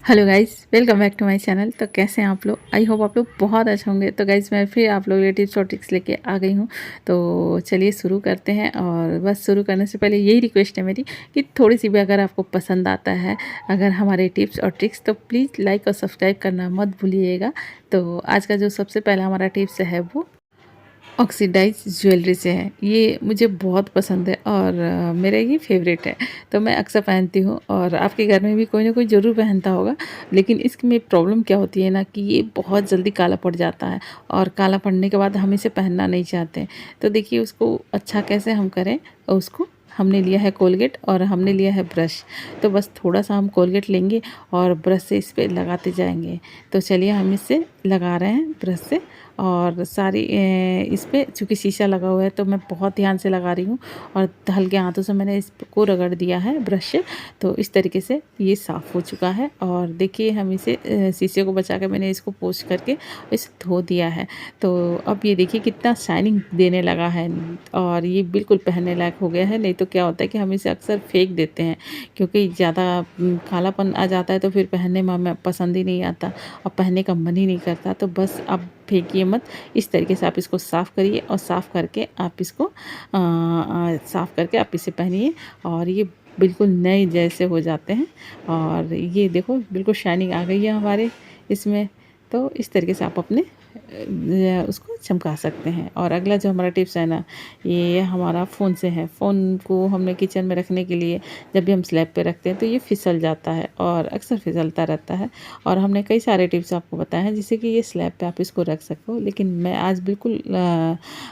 Hello guys, welcome back to my channel. तो कैसे हैं आप लोग? आई होप आप लोग बहुत अच्छे होंगे। तो गाइस मैं फिर आप लोग के लिए टिप्स और ट्रिक्स लेके आ गई हूँ। तो चलिए शुरू करते हैं। और बस शुरू करने से पहले यही रिक्वेस्ट है मेरी कि थोड़ी सी भी अगर आपको पसंद आता है अगर हमारे टिप्स और ट्रिक्स, तो प्लीज़ लाइक और सब्सक्राइब करना मत भूलिएगा। तो आज का जो सबसे पहला हमारा टिप्स है वो ऑक्सीडाइज ज्वेलरी से है। ये मुझे बहुत पसंद है और मेरा ये फेवरेट है। तो मैं अक्सर पहनती हूँ और आपके घर में भी कोई ना कोई ज़रूर पहनता होगा। लेकिन इसमें प्रॉब्लम क्या होती है ना कि ये बहुत जल्दी काला पड़ जाता है और काला पड़ने के बाद हम इसे पहनना नहीं चाहते। तो देखिए उसको अच्छा कैसे हम करें। उसको हमने लिया है कोलगेट और हमने लिया है ब्रश। तो बस थोड़ा सा हम कोलगेट लेंगे और ब्रश से इस पर लगाते जाएंगे। तो चलिए हम इससे लगा रहे हैं ब्रश से। और सारी इस पर चूँकि शीशा लगा हुआ है तो मैं बहुत ध्यान से लगा रही हूँ और हल्के हाथों से मैंने इसको रगड़ दिया है ब्रश से। तो इस तरीके से ये साफ़ हो चुका है। और देखिए हम इसे शीशे को बचा के मैंने इसको पोंछ करके इसे धो दिया है। तो अब ये देखिए कितना शाइनिंग देने लगा है और ये बिल्कुल पहनने लायक हो गया है। नहीं तो क्या होता है कि हम इसे अक्सर फेंक देते हैं क्योंकि ज़्यादा कालापन आ जाता है तो फिर पहनने में हमें पसंद ही नहीं आता और पहनने का मन ही नहीं करता। तो बस अब फेंकिए मत। इस तरीके से आप इसको साफ़ करिए और साफ़ करके आप इसको साफ़ करके आप इसे पहनिए और ये बिल्कुल नए जैसे हो जाते हैं। और ये देखो बिल्कुल शाइनिंग आ गई है हमारे इसमें। तो इस तरीके से आप अपने उसको चमका सकते हैं। और अगला जो हमारा टिप्स है ना, ये हमारा फ़ोन से है। फ़ोन को हमने किचन में रखने के लिए जब भी हम स्लैब पे रखते हैं तो ये फिसल जाता है और अक्सर फिसलता रहता है। और हमने कई सारे टिप्स आपको बताए हैं जिससे कि ये स्लैब पे आप इसको रख सको। लेकिन मैं आज बिल्कुल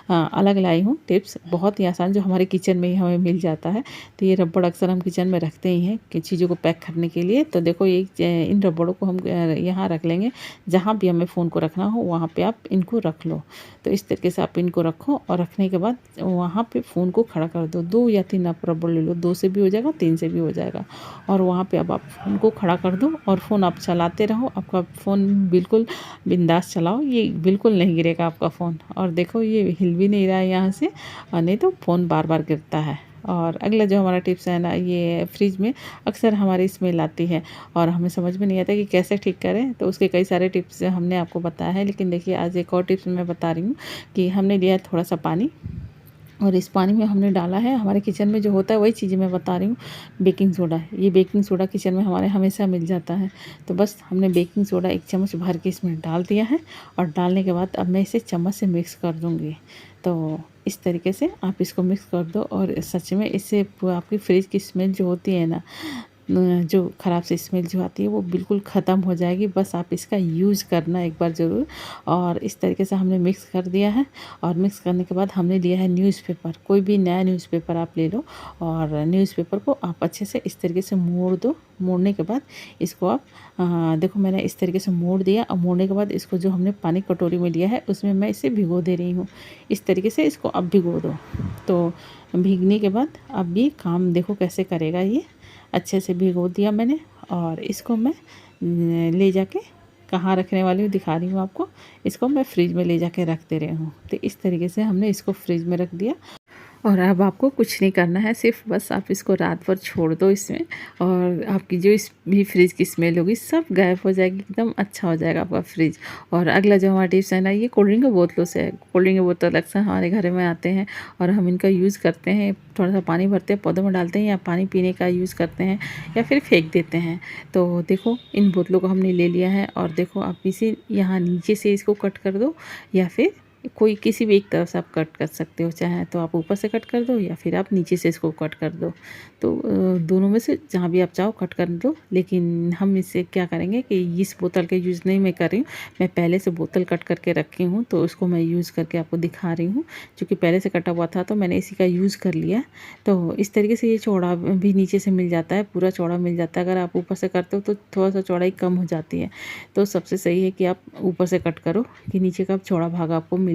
अलग लाई हूँ टिप्स, बहुत ही आसान, जो हमारे किचन में ही हमें मिल जाता है। तो ये रबड़ अक्सर हम किचन में रखते ही हैं कि चीज़ों को पैक करने के लिए। तो देखो ये इन रबड़ों को हम यहाँ रख लेंगे। जहाँ भी हमें फ़ोन को रखना हो वहाँ पे आप इनको रख लो। तो इस तरीके से आप इनको रखो और रखने के बाद वहाँ पे फ़ोन को खड़ा कर दो। 2 या 3 आप रबड़ ले लो, 2 से भी हो जाएगा, 3 से भी हो जाएगा। और वहाँ पे अब आप फ़ोन को खड़ा कर दो और फ़ोन आप चलाते रहो। आपका फ़ोन बिल्कुल बिंदास चलाओ, ये बिल्कुल नहीं गिरेगा आपका फ़ोन। और देखो ये हिल भी नहीं रहा है यहाँ से, और नहीं तो फ़ोन बार बार गिरता है। और अगला जो हमारा टिप्स है ना, ये फ्रिज में अक्सर हमारी स्मेल आती है और हमें समझ में नहीं आता कि कैसे ठीक करें। तो उसके कई सारे टिप्स हमने आपको बताया है। लेकिन देखिए आज एक और टिप्स मैं बता रही हूँ कि हमने लिया है थोड़ा सा पानी और इस पानी में हमने डाला है, हमारे किचन में जो होता है वही चीज़ें मैं बता रही हूँ, बेकिंग सोडा। ये बेकिंग सोडा किचन में हमारे हमेशा मिल जाता है। तो बस हमने बेकिंग सोडा 1 चम्मच भर के इसमें डाल दिया है। और डालने के बाद अब मैं इसे चम्मच से मिक्स कर दूँगी। तो इस तरीके से आप इसको मिक्स कर दो और सच में इससे आपकी फ्रिज की स्मेल जो होती है ना, जो ख़राब सी स्मेल जो आती है वो बिल्कुल ख़त्म हो जाएगी। बस आप इसका यूज़ करना एक बार ज़रूर। और इस तरीके से हमने मिक्स कर दिया है। और मिक्स करने के बाद हमने लिया है न्यूज़पेपर। कोई भी नया न्यूज़पेपर आप ले लो और न्यूज़पेपर को आप अच्छे से इस तरीके से मोड़ दो। मोड़ने के बाद इसको आप देखो मैंने इस तरीके से मोड़ दिया। और मोड़ने के बाद इसको जो हमने पानी कटोरी में लिया है उसमें मैं इसे भिगो दे रही हूँ। इस तरीके से इसको अब भिगो दो। तो भीगने के बाद अब ये काम देखो कैसे करेगा। ये अच्छे से भिगो दिया मैंने और इसको मैं ले जाके कहाँ रखने वाली हूँ दिखा रही हूँ आपको। इसको मैं फ्रिज में ले जाके रख दे रही हूँ। तो इस तरीके से हमने इसको फ्रिज में रख दिया। और अब आपको कुछ नहीं करना है, सिर्फ बस आप इसको रात भर छोड़ दो इसमें। और आपकी जो इस भी फ्रिज की स्मेल होगी सब गायब हो जाएगी, एकदम अच्छा हो जाएगा आपका फ्रिज। और अगला जो हमारा टिप्स है ना, ये कोल्ड ड्रिंक की बोतलों से है। कोल्ड ड्रिंक की बोतल अक्सर हमारे घर में आते हैं और हम इनका यूज़ करते हैं। थोड़ा सा पानी भरते हैं, पौधों में डालते हैं, या पानी पीने का यूज़ करते हैं या फिर फेंक देते हैं। तो देखो इन बोतलों को हमने ले लिया है और देखो आप इसे यहाँ नीचे से इसको कट कर दो या फिर कोई किसी भी एक तरफ से आप कट कर सकते हो। चाहे तो आप ऊपर से कट कर दो या फिर आप नीचे से इसको कट कर दो। तो दोनों में से जहाँ भी आप चाहो कट कर दो। लेकिन हम इससे क्या करेंगे कि इस बोतल का यूज़ नहीं मैं कर रही हूँ। मैं पहले से बोतल कट करके रखी हूँ तो उसको मैं यूज़ करके आपको दिखा रही हूँ। क्योंकि पहले से कटा हुआ था तो मैंने इसी का यूज़ कर लिया। तो इस तरीके से ये चौड़ा भी नीचे से मिल जाता है, पूरा चौड़ा मिल जाता है। अगर आप ऊपर से करते हो तो थोड़ा सा चौड़ाई कम हो जाती है। तो सबसे सही है कि आप ऊपर से कट करो कि नीचे का चौड़ा भाग आपको मिले।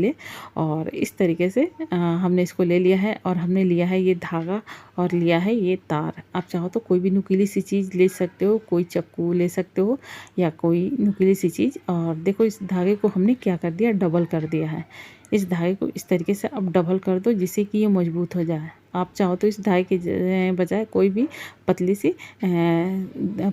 और इस तरीके से हमने इसको ले लिया है। और हमने लिया है ये धागा और लिया है ये तार। आप चाहो तो कोई भी नुकीली सी चीज़ ले सकते हो, कोई चाकू ले सकते हो या कोई नुकीली सी चीज़। और देखो इस धागे को हमने क्या कर दिया, डबल कर दिया है। इस धागे को इस तरीके से अब डबल कर दो जिससे कि ये मजबूत हो जाए। आप चाहो तो इस धागे के बजाय कोई भी पतली सी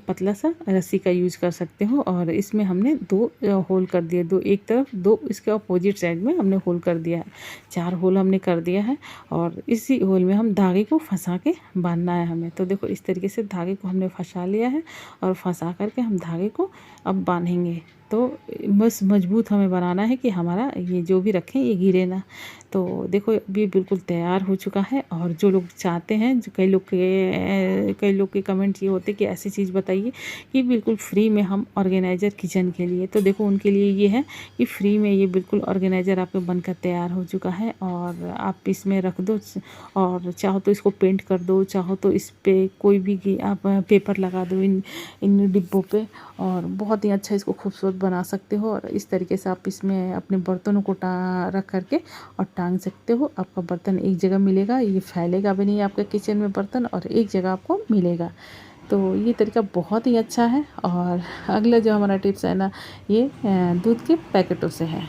पतला सा रस्सी का यूज़ कर सकते हो। और इसमें हमने 2 होल कर दिए, 2 एक तरफ, 2 इसके अपोजिट साइड में हमने होल कर दिया है। 4 होल हमने कर दिया है और इसी होल में हम धागे को फंसा के बांधना है हमें। तो देखो इस तरीके से धागे को हमने फंसा लिया है और फंसा करके हम धागे को अब बांधेंगे। तो बस मजबूत हमें बनाना है कि हमारा ये जो भी रखें ये गिरे ना। तो देखो ये बिल्कुल तैयार हो चुका है। और जो लोग चाहते हैं, जो कई लोग के कमेंट ये होते कि ऐसी चीज़ बताइए कि बिल्कुल फ्री में हम ऑर्गेनाइज़र किचन के लिए, तो देखो उनके लिए ये है कि फ्री में ये बिल्कुल ऑर्गेनाइज़र आपके बनकर तैयार हो चुका है। और आप इसमें रख दो और चाहो तो इसको पेंट कर दो, चाहो तो इस पर कोई भी आप पेपर लगा दो इन डिब्बों पे और बहुत ही अच्छा इसको खूबसूरत बना सकते हो। और इस तरीके से आप इसमें अपने बर्तनों को रख करके और टांग सकते हो। आपका बर्तन एक जगह मिलेगा, ये फैलेगा भी नहीं आपके किचन में बर्तन, और एक जगह आपको मिलेगा। तो ये तरीका बहुत ही अच्छा है। और अगला जो हमारा टिप्स है ना, ये दूध के पैकेटों से है।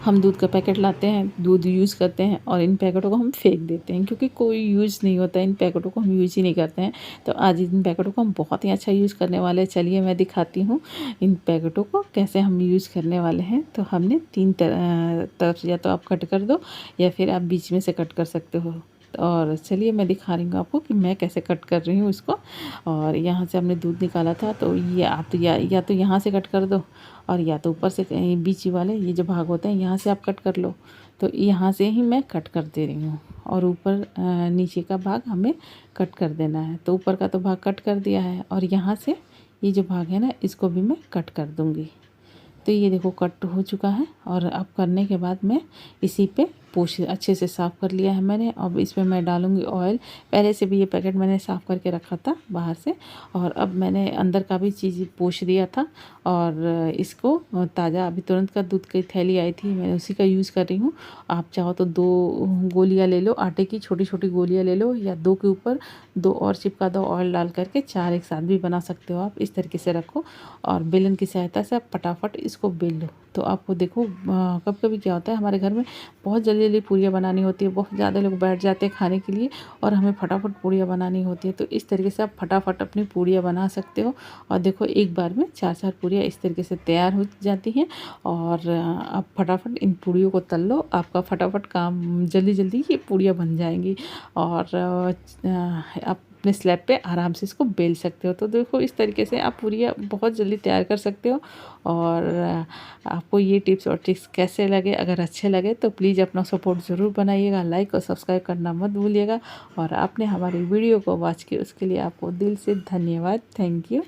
हम दूध का पैकेट लाते हैं, दूध यूज़ करते हैं और इन पैकेटों को हम फेंक देते हैं, क्योंकि कोई यूज़ नहीं होता है। इन पैकेटों को हम यूज़ ही नहीं करते हैं। तो आज इन पैकेटों को हम बहुत ही अच्छा यूज़ करने वाले हैं। चलिए मैं दिखाती हूँ इन पैकेटों को कैसे हम यूज़ करने वाले हैं। तो हमने 3 तरफ, या तो आप कट कर दो या फिर आप बीच में से कट कर सकते हो। और चलिए मैं दिखा रही हूँ आपको कि मैं कैसे कट कर रही हूँ इसको। और यहाँ से हमने दूध निकाला था, तो ये आप तो या तो यहाँ से कट कर दो, और या तो ऊपर से बीच वाले ये जो भाग होते हैं यहाँ से आप कट कर लो। तो यहाँ से ही मैं कट कर दे रही हूँ और ऊपर नीचे का भाग हमें कट कर देना है। तो ऊपर का तो भाग कट कर दिया है और यहाँ से ये जो भाग है ना, इसको भी मैं कट कर दूँगी। तो ये देखो कट हो चुका है। और अब करने के बाद मैं इसी पे पोंछ अच्छे से साफ़ कर लिया है मैंने। अब इसमें मैं डालूँगी ऑयल। पहले से भी ये पैकेट मैंने साफ़ करके रखा था बाहर से, और अब मैंने अंदर का भी चीज़ पोंछ दिया था। और इसको ताज़ा अभी तुरंत का दूध की थैली आई थी, मैं उसी का यूज़ कर रही हूँ। आप चाहो तो 2 गोलियाँ ले लो आटे की, छोटी छोटी गोलियाँ ले लो, या 2 के ऊपर 2 और चिपका दो ऑयल डाल करके। 4 एक साथ भी बना सकते हो आप। इस तरीके से रखो और बेलन की सहायता से आप फटाफट इसको बेल लो। तो आपको देखो कभी कभी क्या होता है, हमारे घर में बहुत जल्दी जल्दी पूरियाँ बनानी होती है, बहुत ज़्यादा लोग बैठ जाते हैं खाने के लिए और हमें फटाफट पूरियाँ बनानी होती है। तो इस तरीके से आप फटाफट अपनी पूरियाँ बना सकते हो। और देखो एक बार में 4-4 पूरियाँ इस तरीके से तैयार हो जाती हैं। और आप फटाफट इन पूरियों को तल लो, आपका फटाफट काम जल्दी जल्दी ये पूरियाँ बन जाएंगी। और आप अपने स्लैब पे आराम से इसको बेल सकते हो। तो देखो इस तरीके से आप पूरियाँ बहुत जल्दी तैयार कर सकते हो। और आपको ये टिप्स और ट्रिक्स कैसे लगे, अगर अच्छे लगे तो प्लीज़ अपना सपोर्ट ज़रूर बनाइएगा, लाइक और सब्सक्राइब करना मत भूलिएगा। और आपने हमारी वीडियो को वॉच की उसके लिए आपको दिल से धन्यवाद। Thank you.